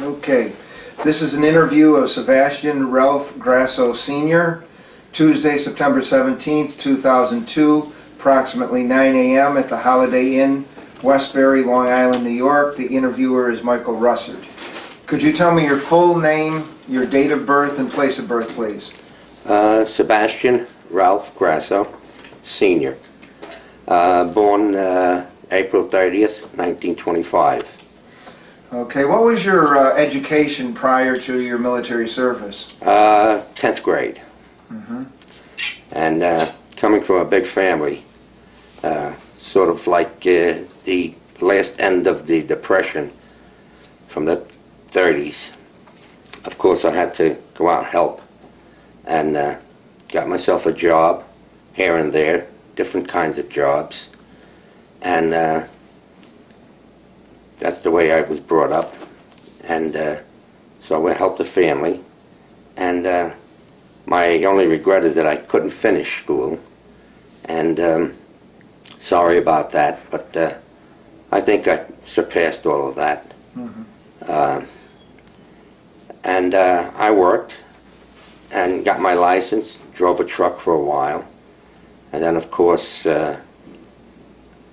Okay, this is an interview of Sebastian Ralph Grasso Sr., Tuesday, September 17th, 2002, approximately 9 a.m. at the Holiday Inn, Westbury, Long Island, New York. The interviewer is Michael Russert. Could you tell me your full name, your date of birth, and place of birth, please? Sebastian Ralph Grasso Sr., born April 30th, 1925. Okay, what was your education prior to your military service? 10th grade. Mm-hmm. And coming from a big family, sort of like the last end of the Depression from the 30s, of course I had to go out and help, and got myself a job here and there, different kinds of jobs, and that's the way I was brought up, and so I helped the family, and my only regret is that I couldn't finish school, and sorry about that, but I think I surpassed all of that. Mm-hmm. And I worked and got my license, drove a truck for a while, and then of course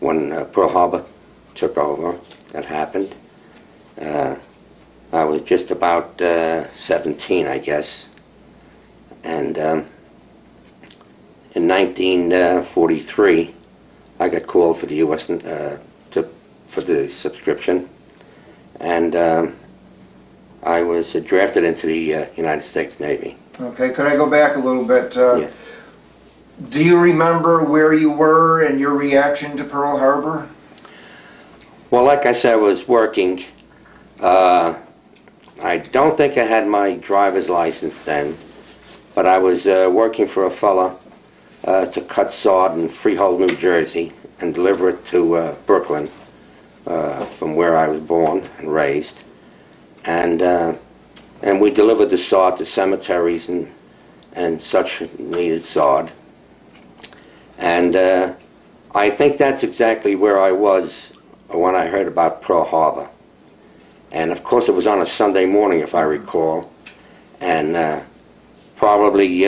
when Pearl Harbor took over, that happened. I was just about 17, I guess, and in 1943 I got called for the U.S. For the subscription, and I was drafted into the United States Navy. Okay, could I go back a little bit? Yeah. Do you remember where you were and your reaction to Pearl Harbor? Well, like I said, I was working. I don't think I had my driver's license then, but I was working for a fella to cut sod in Freehold, New Jersey, and deliver it to Brooklyn, from where I was born and raised. And we delivered the sod to cemeteries and such needed sod. And I think that's exactly where I was when I heard about Pearl Harbor. And of course it was on a Sunday morning, if I recall, and probably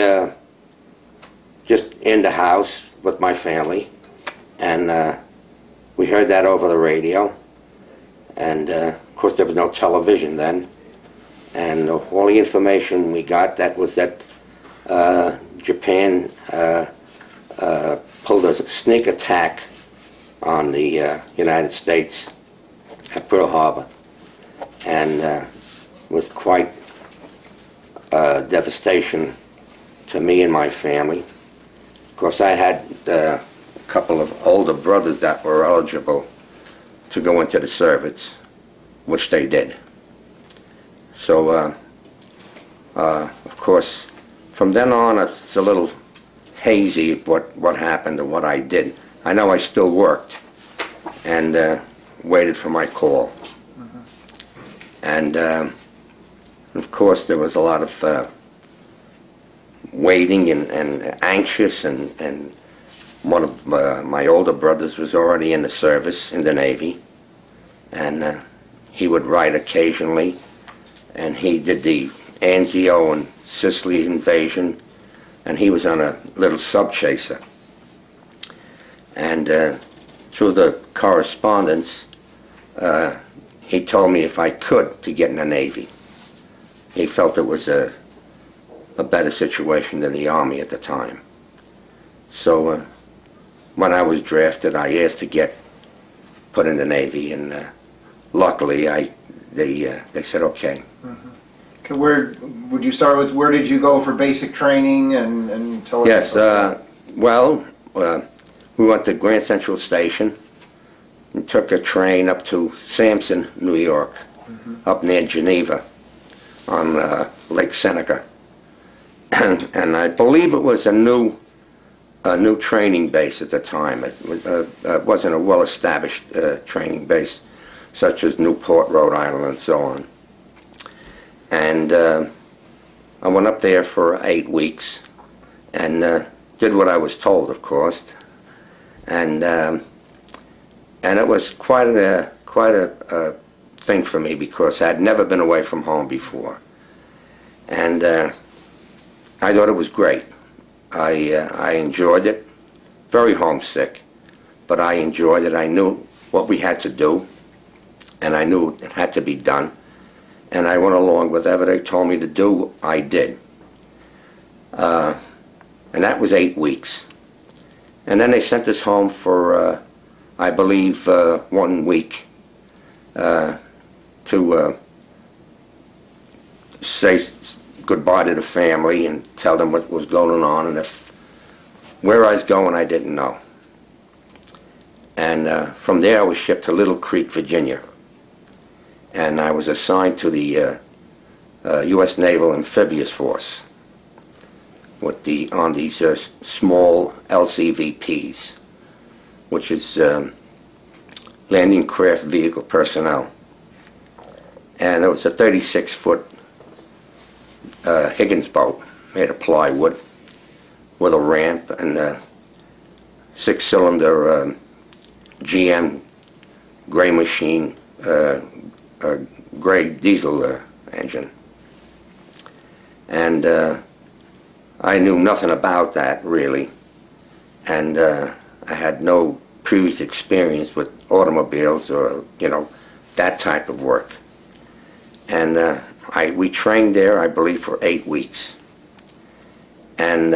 just in the house with my family, and we heard that over the radio, and of course there was no television then, and all the information we got, that was that Japan pulled a sneak attack on the United States at Pearl Harbor, and was quite devastation to me and my family. Of course, I had a couple of older brothers that were eligible to go into the service, which they did. So, of course, from then on, it's a little hazy what happened and what I did. I know I still worked and waited for my call. Mm-hmm. And of course there was a lot of waiting and anxious, and one of my older brothers was already in the service in the Navy, and he would write occasionally, and he did the Anzio and Sicily invasion, and he was on a little sub-chaser. And through the correspondence, he told me if I could to get in the Navy. He felt it was a better situation than the Army at the time. So when I was drafted, I asked to get put in the Navy, and luckily they said okay. Mm-hmm. Okay, where would you start with? Where did you go for basic training, and tell us? Yes, well, we went to Grand Central Station and took a train up to Sampson, New York, mm-hmm. up near Geneva on Lake Seneca. And I believe it was a new training base at the time. It wasn't a well-established training base such as Newport, Rhode Island, and so on. And I went up there for 8 weeks and did what I was told, of course. And it was quite a thing for me because I'd never been away from home before. And I thought it was great. I enjoyed it. Very homesick, but I enjoyed it. I knew what we had to do, and I knew it had to be done. And I went along with whatever they told me to do, I did. And that was 8 weeks. And then they sent us home for, I believe, 1 week to say goodbye to the family and tell them what was going on, and where I was going I didn't know. And from there I was shipped to Little Creek, Virginia, and I was assigned to the U.S. Naval Amphibious Force with on these small LCVPs, which is Landing Craft Vehicle Personnel. And it was a 36-foot Higgins boat made of plywood with a ramp and a 6-cylinder GM gray machine, gray diesel engine. And I knew nothing about that, really. And I had no previous experience with automobiles or, you know, that type of work. And we trained there, I believe, for 8 weeks. And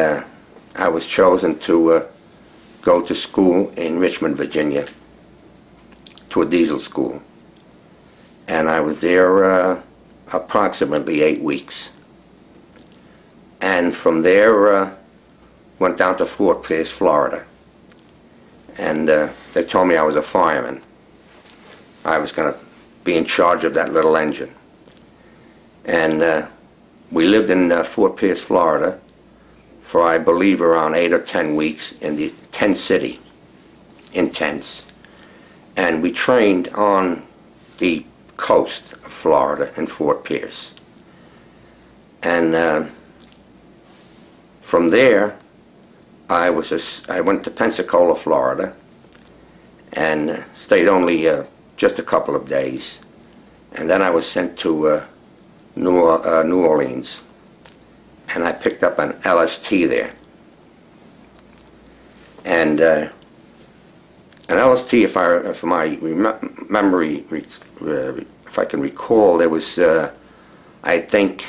I was chosen to go to school in Richmond, Virginia, to a diesel school. And I was there approximately 8 weeks. And from there, went down to Fort Pierce, Florida. And they told me I was a fireman. I was going to be in charge of that little engine. And we lived in Fort Pierce, Florida for, I believe, around 8 or 10 weeks in the tent city, in tents. And we trained on the coast of Florida in Fort Pierce. And from there, I went to Pensacola, Florida, and stayed only just a couple of days. And then I was sent to New Orleans, and I picked up an LST there. And an LST, if my memory, if I can recall, there was, I think,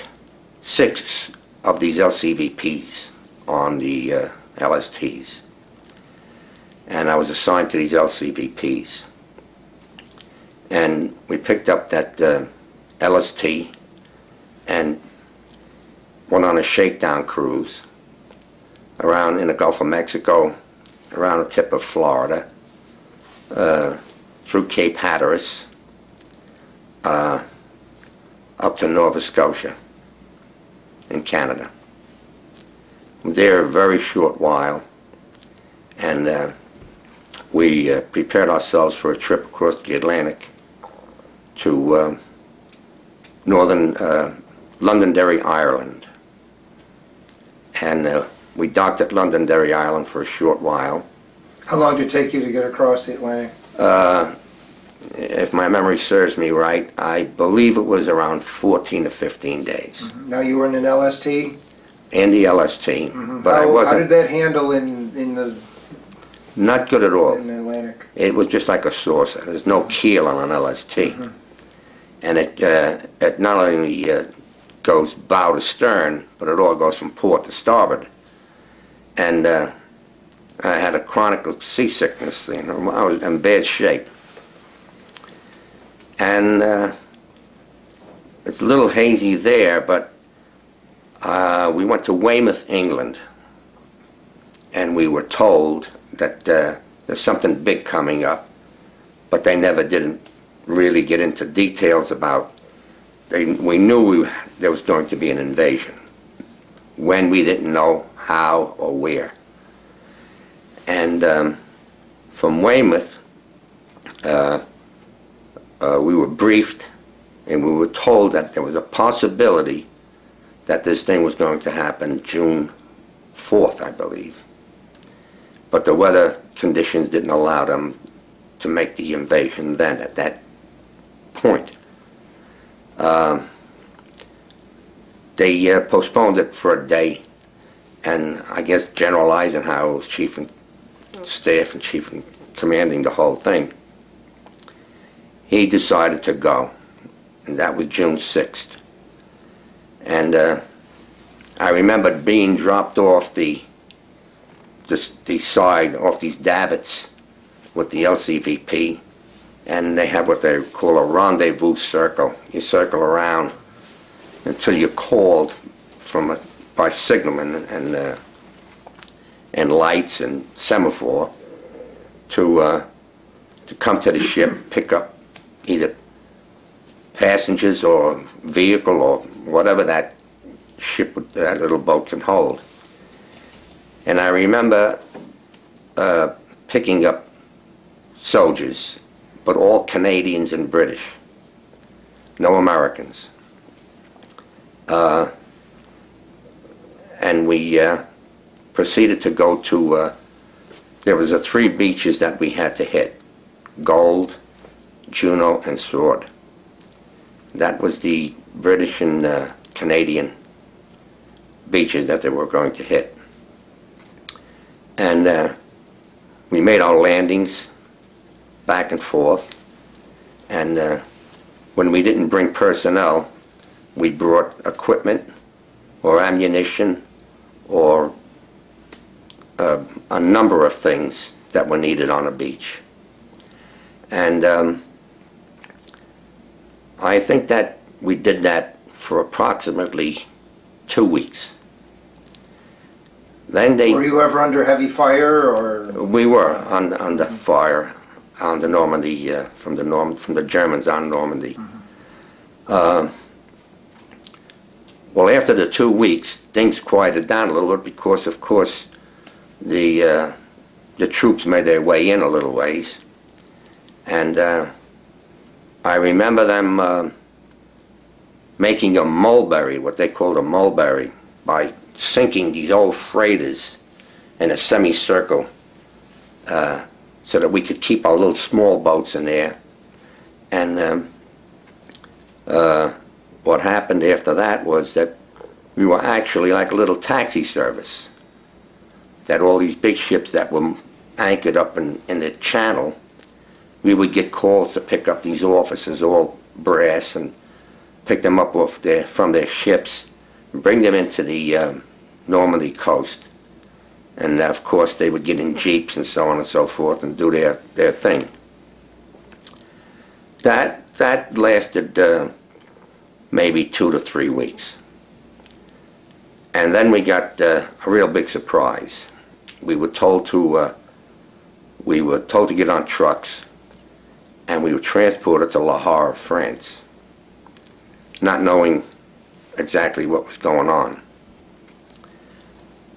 6 of these LCVPs on the LSTs. And I was assigned to these LCVPs. And we picked up that LST and went on a shakedown cruise around in the Gulf of Mexico, around the tip of Florida, through Cape Hatteras, up to Nova Scotia in Canada. We were there a very short while, and we prepared ourselves for a trip across the Atlantic to northern Londonderry, Ireland. And we docked at Londonderry Island for a short while. How long did it take you to get across the Atlantic? If my memory serves me right, I believe it was around 14 to 15 days. Mm-hmm. Now you were in an LST? In the LST, mm-hmm. But I wasn't... How did that handle in the... Not good at all. In the Atlantic? It was just like a saucer. There's no keel on an LST. Mm-hmm. And it not only goes bow to stern, but it all goes from port to starboard. And I had a chronic seasickness thing. I was in bad shape. And it's a little hazy there, but we went to Weymouth, England, and we were told that there's something big coming up, but they never didn't really get into details about. We knew there was going to be an invasion. When, we didn't know how or where. And from Weymouth, we were briefed, and we were told that there was a possibility that this thing was going to happen June 4th, I believe. But the weather conditions didn't allow them to make the invasion then, at that point. They postponed it for a day, and I guess General Eisenhower was chief of staff and chief and commanding the whole thing. He decided to go, and that was June 6th. And I remember being dropped off the side, off these davits with the LCVP, and they have what they call a rendezvous circle. You circle around until you're called by signalman and lights and semaphore to come to the ship, pick up either passengers or vehicle or whatever that ship, that little boat can hold. And I remember picking up soldiers, but all Canadians and British, no Americans. And we proceeded to go to, there was 3 beaches that we had to hit: Gold, Juno, and Sword. That was the British and Canadian beaches that they were going to hit. And we made our landings back and forth, and when we didn't bring personnel, we brought equipment or ammunition or a number of things that were needed on a beach. And I think that we did that for approximately 2 weeks. Then they... Were you ever under heavy fire, or...? We were under fire on the Normandy, from the Germans on Normandy. Well, after the 2 weeks, things quieted down a little bit because, of course, the troops made their way in a little ways. And I remember them making a mulberry, what they called a mulberry, by sinking these old freighters in a semicircle so that we could keep our little small boats in there. And what happened after that was that we were actually like a little taxi service, that all these big ships that were anchored up in the channel, we would get calls to pick up these officers, all brass, and pick them up from their ships and bring them into the Normandy coast. And of course they would get in jeeps and so on and so forth and do their thing. That lasted maybe 2 to 3 weeks. And then we got a real big surprise. We were told to get on trucks, and we were transported to Le Havre, France, not knowing exactly what was going on.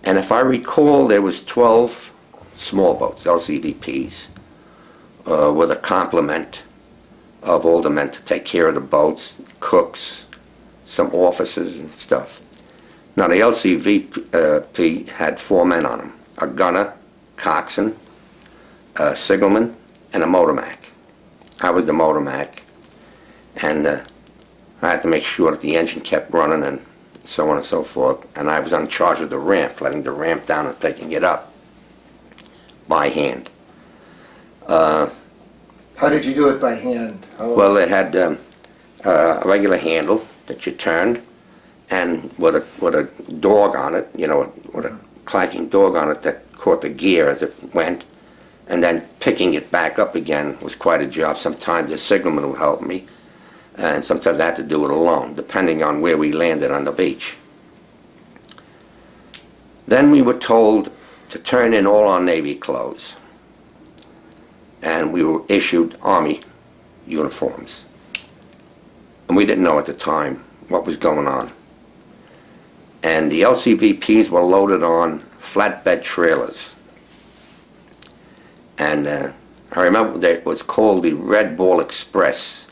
And if I recall, there was 12 small boats, LCVPs, with a complement of all the men to take care of the boats, cooks, some officers and stuff. Now the LCVP had 4 men on them: a gunner, coxswain, a signalman, and a motormac. I was the motormac, and I had to make sure that the engine kept running and so on and so forth. And I was in charge of the ramp, letting the ramp down and picking it up by hand. How did you do it by hand? Well, it had a regular handle that you turned, and with a dog on it, you know, with a clacking dog on it that caught the gear as it went, and then picking it back up again was quite a job. Sometimes the signalman would help me, and sometimes I had to do it alone, depending on where we landed on the beach. Then we were told to turn in all our Navy clothes, and we were issued Army uniforms. And we didn't know at the time what was going on. And the LCVPs were loaded on flatbed trailers. And I remember that it was called the Red Ball Express,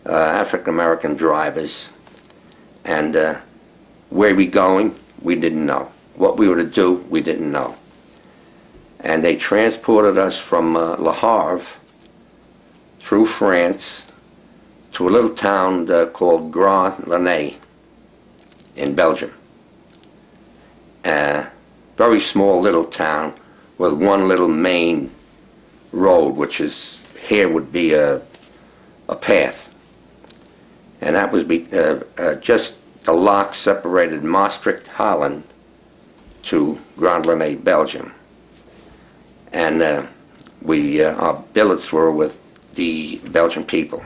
African-American drivers. And where we going, we didn't know. What we were to do, we didn't know. And they transported us from Le Havre through France to to a little town called Grasso in Belgium. Very small little town with one little main road, which is here would be a path, and that was just the lock separated Maastricht, Holland, to Grasso, Belgium, and our billets were with the Belgian people.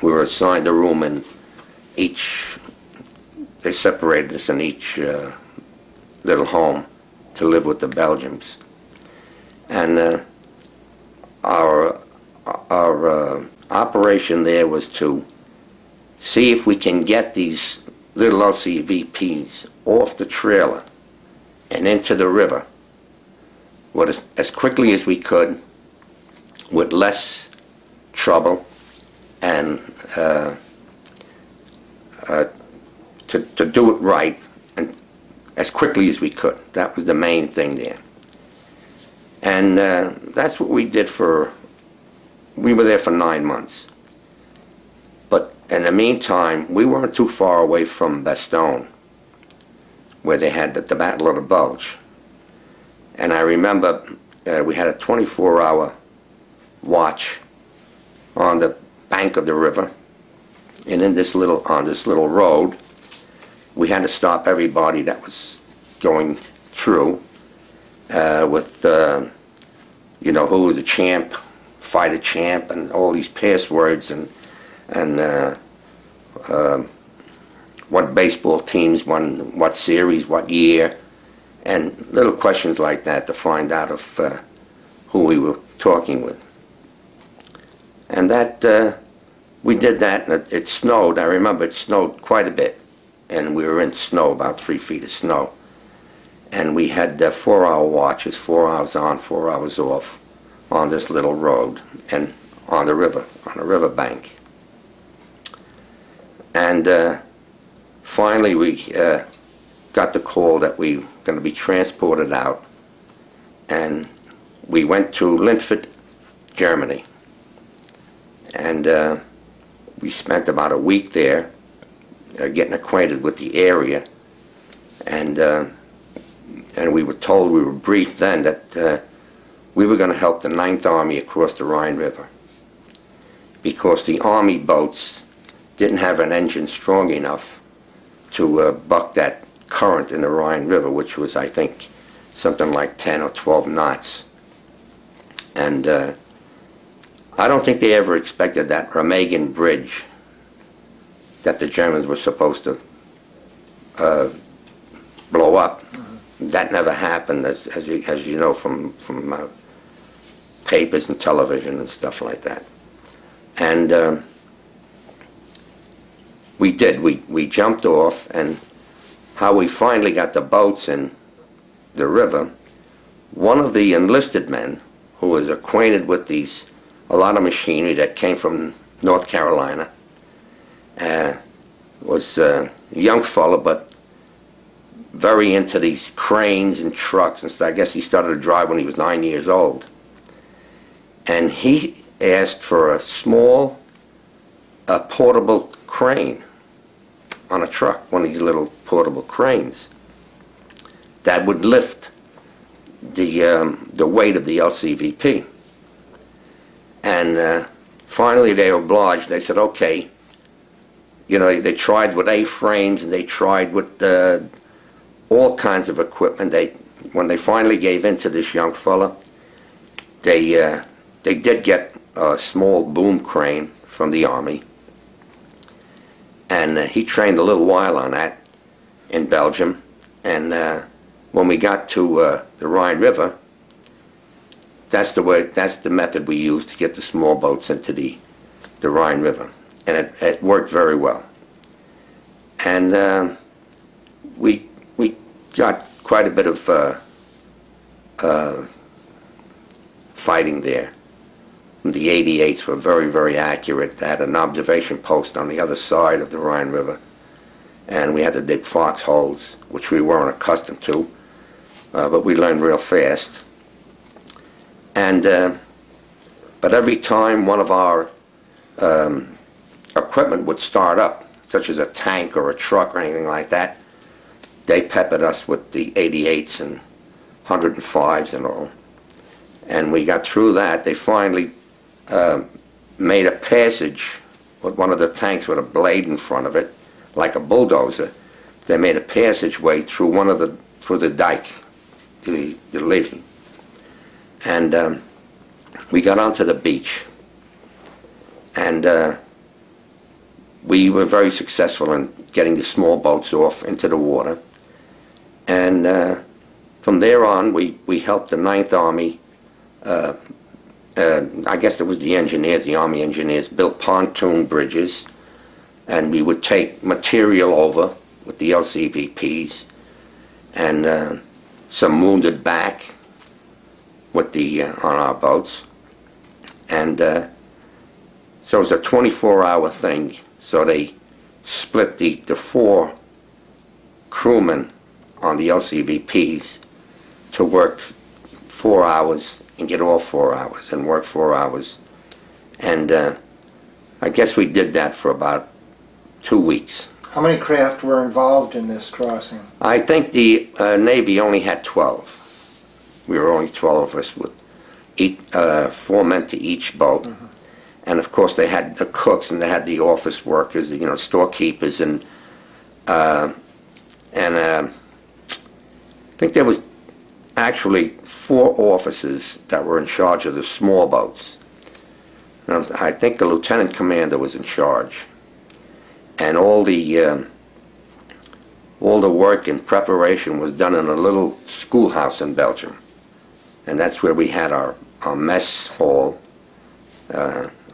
We were assigned a room in each. They separated us in each little home to live with the Belgians, and our operation there was to see if we can get these little LCVPs off the trailer and into the river as quickly as we could, with less trouble, and to do it right and as quickly as we could. That was the main thing there. And that's what we did we were there for 9 months. But in the meantime, we weren't too far away from Bastogne, where they had the Battle of the Bulge. And I remember we had a 24-hour watch on the bank of the river, and on this little road, we had to stop everybody that was going through with who was a champ, fight a champ, and all these passwords, and what baseball teams won what series, what year, and little questions like that to find out of who we were talking with. And that we did that, and it snowed. I remember it snowed quite a bit, and we were in snow, about 3 feet of snow. And we had 4-hour watches, 4 hours on, 4 hours off, on this little road and on the river bank. And finally we got the call that we were going to be transported out, and we went to Lindford, Germany. And we spent about a week there getting acquainted with the area, and we were told, we were briefed then, that we were going to help the 9th Army across the Rhine River, because the Army boats didn't have an engine strong enough to buck that current in the Rhine River, which was, I think, something like 10 or 12 knots. And I don't think they ever expected that Remagen Bridge that the Germans were supposed to blow up. That never happened, as you know from papers and television and stuff like that. And we did. We jumped off, and how we finally got the boats in the river, one of the enlisted men who was acquainted with a lot of machinery that came from North Carolina, was a young fellow, but very into these cranes and trucks and stuff. I guess he started to drive when he was 9 years old. And he asked for a small portable crane on a truck, one of these little portable cranes that would lift the weight of the LCVP. And finally they obliged. They said, okay. You know, they tried with A-frames, and they tried with all kinds of equipment. When they finally gave in to this young fella, they did get a small boom crane from the Army, and he trained a little while on that in Belgium. And when we got to the Rhine River, that's the method we used to get the small boats into the Rhine River, and it worked very well. And we got quite a bit of fighting there. The 88s were very, very accurate. They had an observation post on the other side of the Rhine River, and we had to dig foxholes, which we weren't accustomed to, but we learned real fast. And but every time one of our equipment would start up, such as a tank or a truck or anything like that, they peppered us with the 88s and 105s and all. And we got through that. They finally made a passage with one of the tanks with a blade in front of it, like a bulldozer. They made a passageway through through the dike, the levee. And we got onto the beach. And we were very successful in getting the small boats off into the water. And from there on, we helped the Ninth Army, I guess it was the engineers, the Army engineers, built pontoon bridges, and we would take material over with the LCVPs, and some wounded back with the on our boats. And so it was a 24-hour thing. So they split the 4 crewmen on the LCVPs to work 4 hours and get off 4 hours and work 4 hours. And I guess we did that for about 2 weeks. How many craft were involved in this crossing? I think the Navy only had 12. We were only 12 of us with 4 men to each boat. Mm-hmm. And of course they had the cooks and they had the office workers, you know, storekeepers, and I think there was actually 4 officers that were in charge of the small boats. And I think the lieutenant commander was in charge. And all the work and preparation was done in a little schoolhouse in Belgium. And that's where we had our mess hall,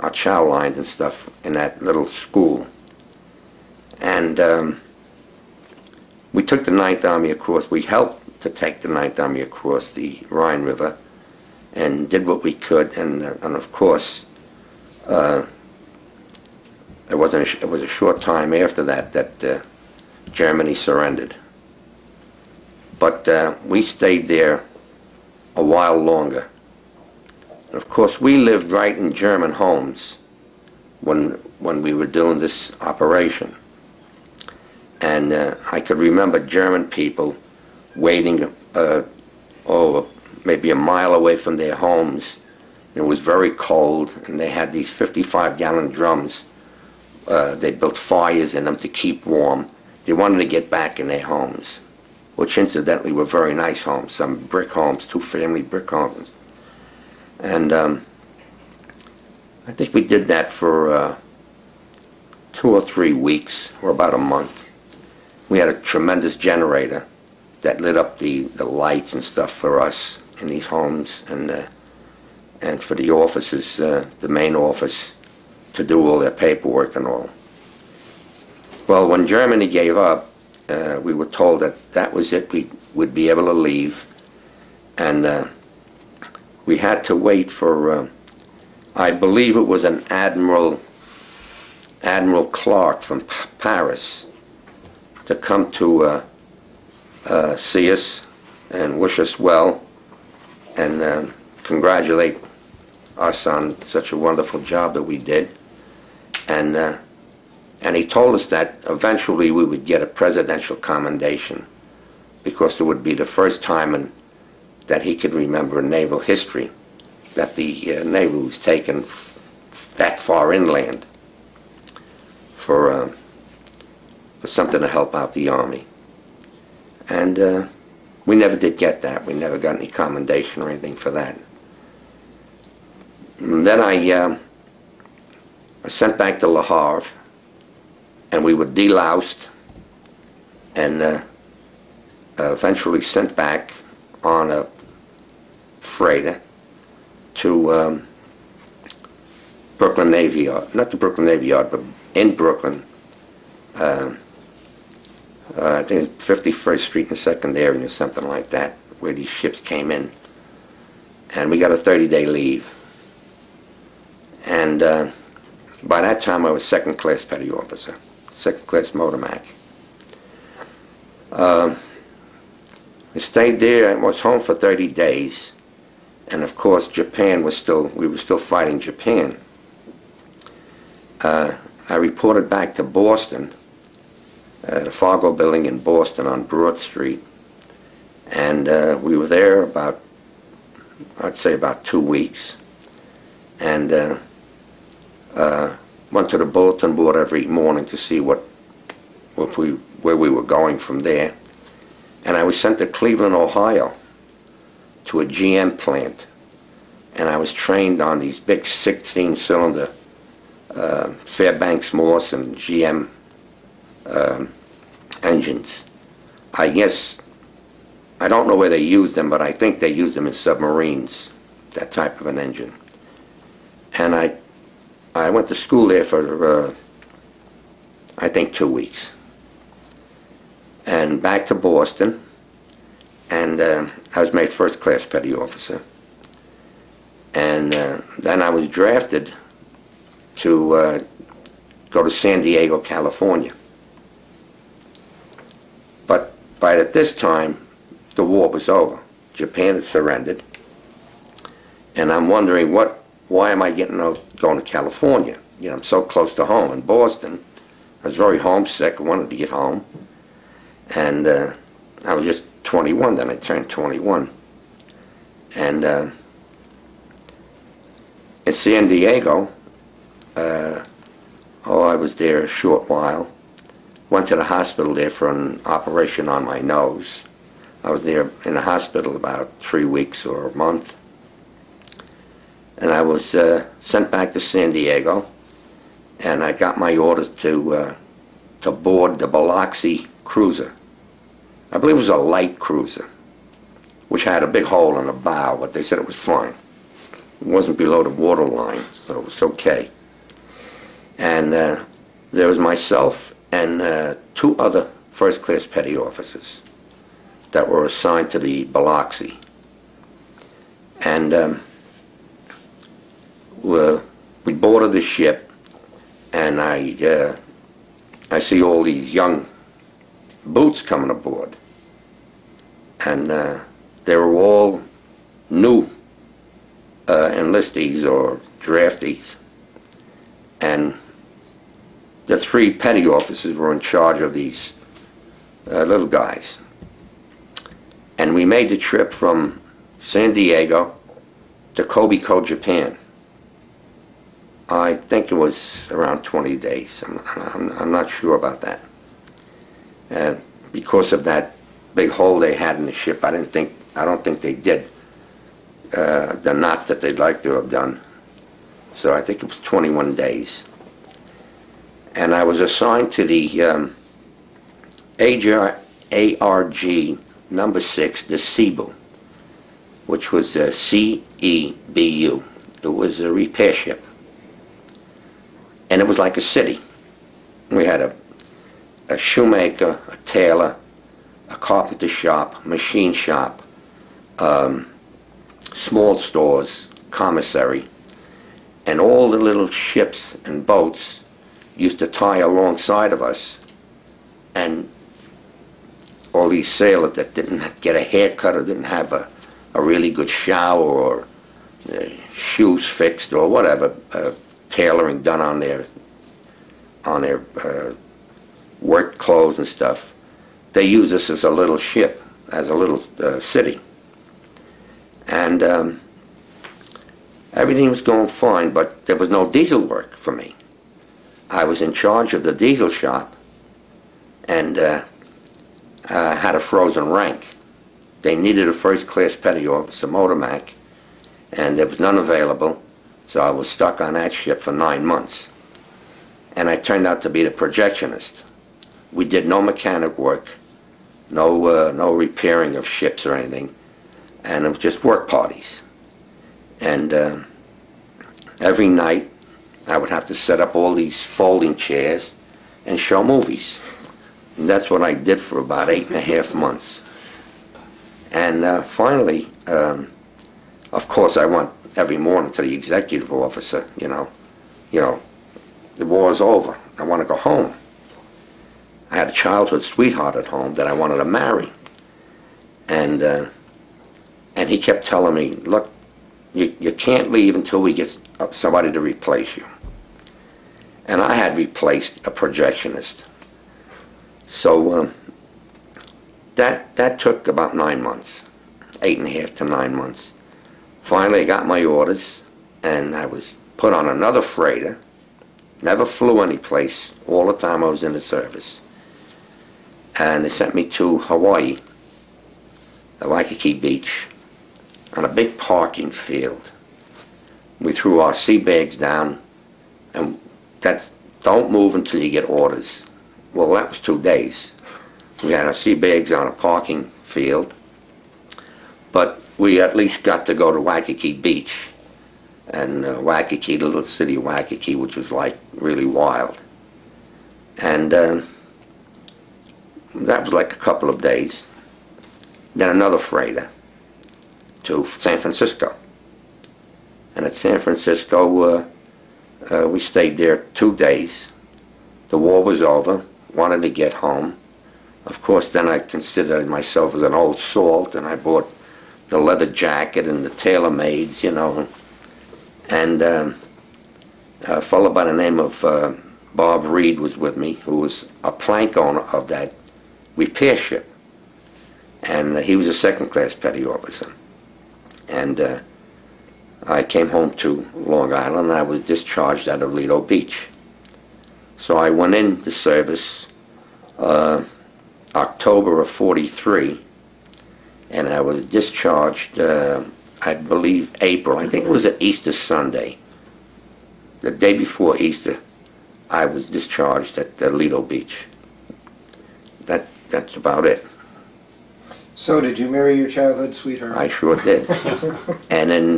our chow lines and stuff in that little school. And we took the Ninth Army across. We helped to take the Ninth Army across the Rhine River and did what we could. And of course, it was a short time after that Germany surrendered. But we stayed there a while longer. And of course, we lived right in German homes when we were doing this operation. And I could remember German people waiting maybe a mile away from their homes. It was very cold, and they had these 55-gallon drums. They built fires in them to keep warm. They wanted to get back in their homes, which incidentally were very nice homes, some brick homes, 2-family brick homes. And I think we did that for 2 or 3 weeks, or about a month. We had a tremendous generator that lit up the lights and stuff for us in these homes, and for the officers, the main office, to do all their paperwork and all. Well, when Germany gave up, we were told that that was it. We would be able to leave, and we had to wait for, I believe it was an Admiral Clark from Paris to come to see us and wish us well and congratulate us on such a wonderful job that we did. And he told us that eventually we would get a presidential commendation, because it would be the first time that he could remember in naval history that the Navy was taken that far inland for something to help out the Army. And we never did get that. We never got any commendation or anything for that. And then I sent back to Le Havre, and we were deloused and eventually sent back on a freighter to Brooklyn Navy Yard. Not the Brooklyn Navy Yard, but in Brooklyn. I think it's 51st Street and 2nd Avenue, something like that, where these ships came in. And we got a 30-day leave. And by that time I was 2nd class petty officer, 2nd class motor mech. I stayed there and was home for 30 days. And of course Japan was we were still fighting Japan. I reported back to Boston, the Fargo building in Boston on Broad Street. And we were there about, I'd say about 2 weeks. And went to the bulletin board every morning to see where we were going from there. And I was sent to Cleveland, Ohio, to a GM plant. And I was trained on these big 16-cylinder Fairbanks Morse and GM engines. I guess, I don't know where they used them, but I think they used them in submarines, that type of an engine. And I went to school there for, I think, 2 weeks. And back to Boston, and I was made first class petty officer. And then I was drafted to go to San Diego, California. But by this time, the war was over. Japan had surrendered. And I'm wondering, why am I going to California? You know, I'm so close to home in Boston. I was very homesick. I wanted to get home. And I was just 21 then. I turned 21. And in San Diego, I was there a short while. Went to the hospital there for an operation on my nose. I was there in the hospital about 3 weeks or a month. And I was sent back to San Diego, and I got my orders to board the Biloxi cruiser. I believe it was a light cruiser, which had a big hole in the bow, but they said it was fine. It wasn't below the waterline, so it was okay. And there was myself and 2 other first-class petty officers that were assigned to the Biloxi. And we boarded the ship, and I see all these young boots coming aboard. And they were all new enlistees or draftees. And the 3 petty officers were in charge of these little guys. And we made the trip from San Diego to Kobiko, Japan. I think it was around 20 days. I'm not sure about that. Because of that big hole they had in the ship, I don't think they did the knots that they'd like to have done. So I think it was 21 days. And I was assigned to the ARG number 6, the Cebu, which was CEBU. It was a repair ship. And it was like a city. We had a shoemaker, a tailor, a carpenter shop, machine shop, small stores, commissary, and all the little ships and boats used to tie alongside of us. And all these sailors that didn't get a haircut or didn't have a really good shower or shoes fixed or whatever, tailoring done on their work clothes and stuff, they used us as a little ship, as a little city. And everything was going fine, but there was no diesel work for me. I was in charge of the diesel shop, and had a frozen rank. They needed a first-class petty officer, motor mech, and there was none available, so I was stuck on that ship for 9 months. And I turned out to be the projectionist. We did no mechanic work, no repairing of ships or anything, and it was just work parties. And every night I would have to set up all these folding chairs and show movies. And that's what I did for about 8.5 months. And finally, of course, I went every morning to the executive officer, you know, the war's over. I want to go home. I had a childhood sweetheart at home that I wanted to marry. And he kept telling me, look, you can't leave until we get somebody to replace you. and I had replaced a projectionist. So that took about 9 months, 8.5 to 9 months. Finally, I got my orders, and I was put on another freighter. Never flew any place all the time I was in the service. And they sent me to Hawaii, the Waikiki Beach, on a big parking field. We threw our sea bags down, and that's, don't move until you get orders. Well, that was 2 days. We had our sea bags on a parking field, but we at least got to go to Waikiki Beach. And Waikiki, the little city of Waikiki, which was like really wild. And that was like a couple of days. Then another freighter to San Francisco. And at San Francisco, we stayed there 2 days. The war was over, wanted to get home. Of course, then I considered myself as an old salt, and I bought the leather jacket and the tailor-mades, you know. And a fellow by the name of Bob Reed was with me, who was a plank owner of that repair ship. And he was a second-class petty officer. And I came home to Long Island, and I was discharged out of Lido Beach. So I went into service October of '43, and I was discharged, I believe, April. I think it was an Easter Sunday. The day before Easter, I was discharged at Lido Beach. That's about it. So did you marry your childhood sweetheart? I sure did. And in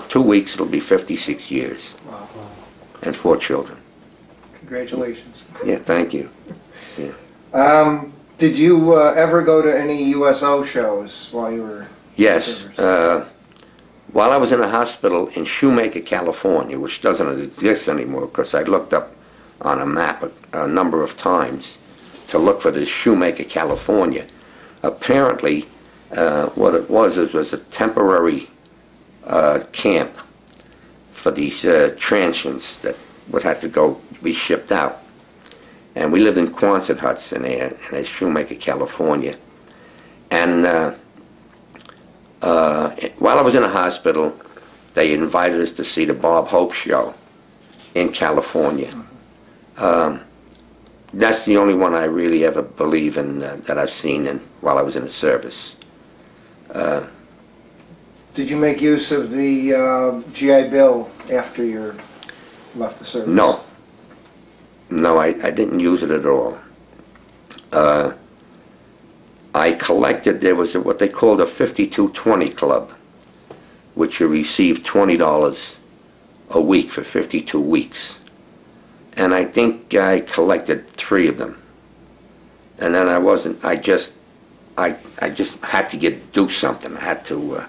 2 weeks, it'll be 56 years. Wow. And 4 children. Congratulations. Yeah, thank you. Yeah. Did you ever go to any USO shows while you were? Yes. While I was in a hospital in Shoemaker, California, which doesn't exist anymore because I looked up on a map a number of times to look for this Shoemaker, California. Apparently, what it was a temporary camp for these transients that would have to go be shipped out. And we lived in Quonset huts in Shoemaker, California. And while I was in a hospital, they invited us to see the Bob Hope show in California. That's the only one I really ever believe in that I've seen while I was in the service. Did you make use of the GI Bill after you left the service? No. No, I didn't use it at all. I collected, there was what they called a 5220 club, which you received $20 a week for 52 weeks. And I think I collected 3 of them. And then I just had to do something. I had to,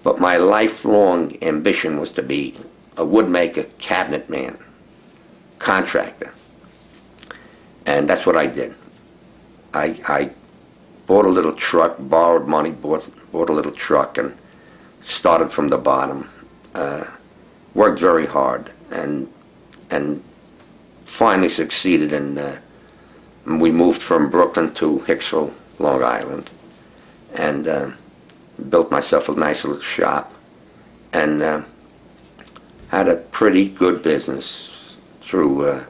but my lifelong ambition was to be a woodmaker, cabinet man, contractor. And that's what I did. I bought a little truck, borrowed money, bought a little truck, and started from the bottom. Worked very hard, and finally succeeded in. We moved from Brooklyn to Hicksville, Long Island, and built myself a nice little shop, and had a pretty good business through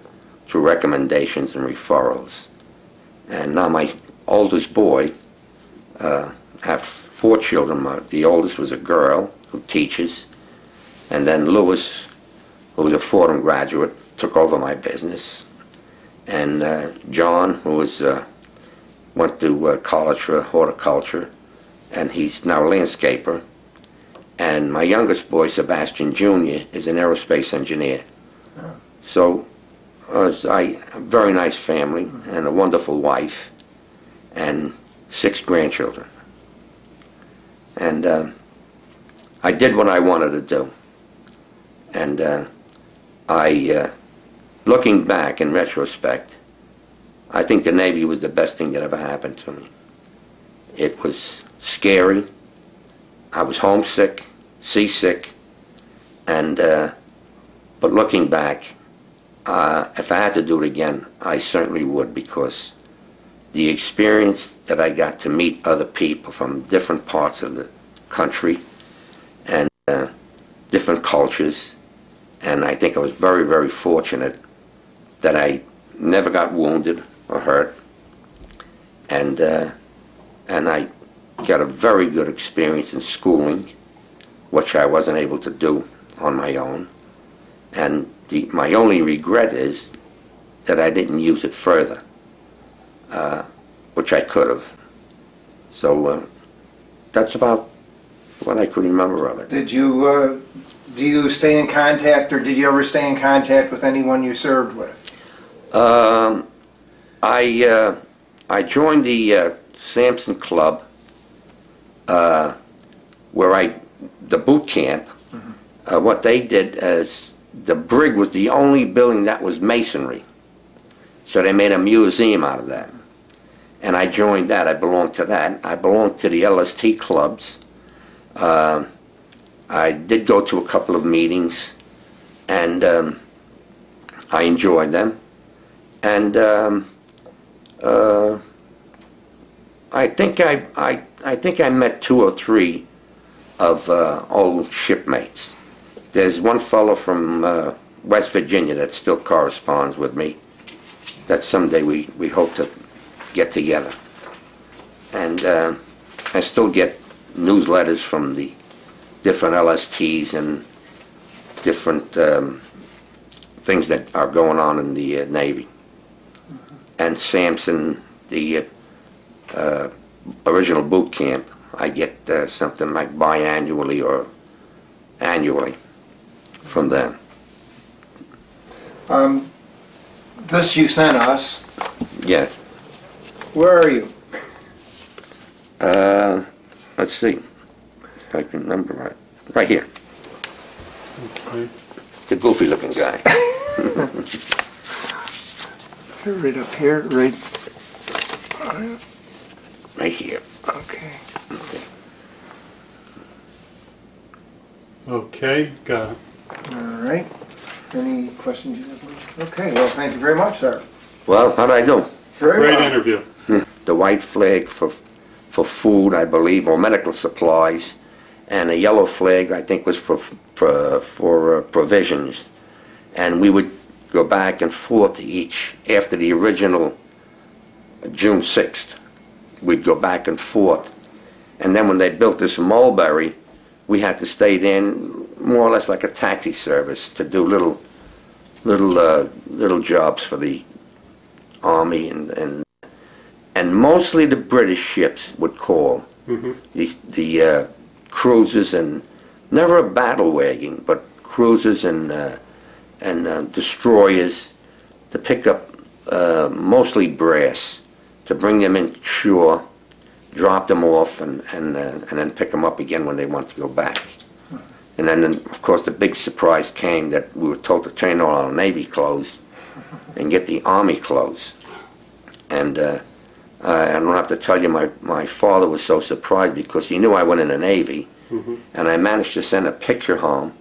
recommendations and referrals. And now my oldest boy, have 4 children. The oldest was a girl who teaches, and then Lewis, who was a Fordham graduate, took over my business, and John, who went to college for horticulture, and he's now a landscaper, and my youngest boy, Sebastian Jr., is an aerospace engineer. Oh. So a very nice family and a wonderful wife and 6 grandchildren. And I did what I wanted to do. And looking back in retrospect, I think the Navy was the best thing that ever happened to me. It was scary. I was homesick, seasick, and But looking back, if I had to do it again, I certainly would, because the experience that I got to meet other people from different parts of the country and different cultures, and I think I was very, very fortunate that I never got wounded or hurt, and I got a very good experience in schooling, which I wasn't able to do on my own. And my only regret is that I didn't use it further, which I could have. So that's about what I could remember of it. Did you, do you stay in contact, or did you ever stay in contact with anyone you served with? I joined the Sampson Club, where the boot camp. What they did is, the brig was the only building that was masonry, so they made a museum out of that. And I joined that. I belonged to that. I belonged to the LST clubs. I did go to a couple of meetings, and I enjoyed them. And I think I met 2 or 3 of old shipmates. There's one fellow from West Virginia that still corresponds with me, that someday we hope to get together. And I still get newsletters from the different LSTs and different things that are going on in the Navy. And Sampson, the original boot camp, I get something like biannually or annually from them. This you sent us. Yes. Where are you? Let's see if I can remember right. Right here. Okay. The goofy looking guy. Right up here, right. Right here. Okay. Okay, got it. All right. Any questions you have? Okay, well, thank you very much, sir. Well, how'd I do? Very Great well. interview. The white flag for food, I believe, or medical supplies, and a yellow flag, I think, was for provisions. And we would go back and forth each, after the original June 6th, we'd go back and forth. And then when they built this Mulberry, we had to stay there more or less like a taxi service to do little jobs for the Army, and mostly the British ships would call. The cruisers, and never a battle wagon, but cruisers and destroyers to pick up mostly brass, to bring them in shore, drop them off, and then pick them up again when they want to go back. And then, of course, the big surprise came that we were told to turn all our Navy clothes and get the Army clothes. And I don't have to tell you, my father was so surprised because he knew I went in the Navy. And I managed to send a picture home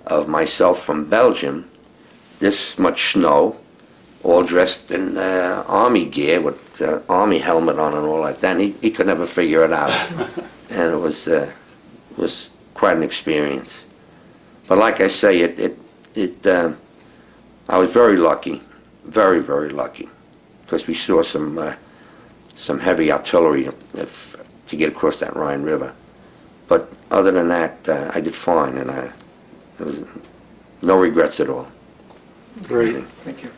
of myself from Belgium, this much snow, all dressed in Army gear with Army helmet on and all like that. And he could never figure it out. And it was quite an experience. But like I say, I was very lucky, very, very lucky, because we saw some heavy artillery to get across that Rhine River. But other than that, I did fine, and there was no regrets at all. Great. Thank you.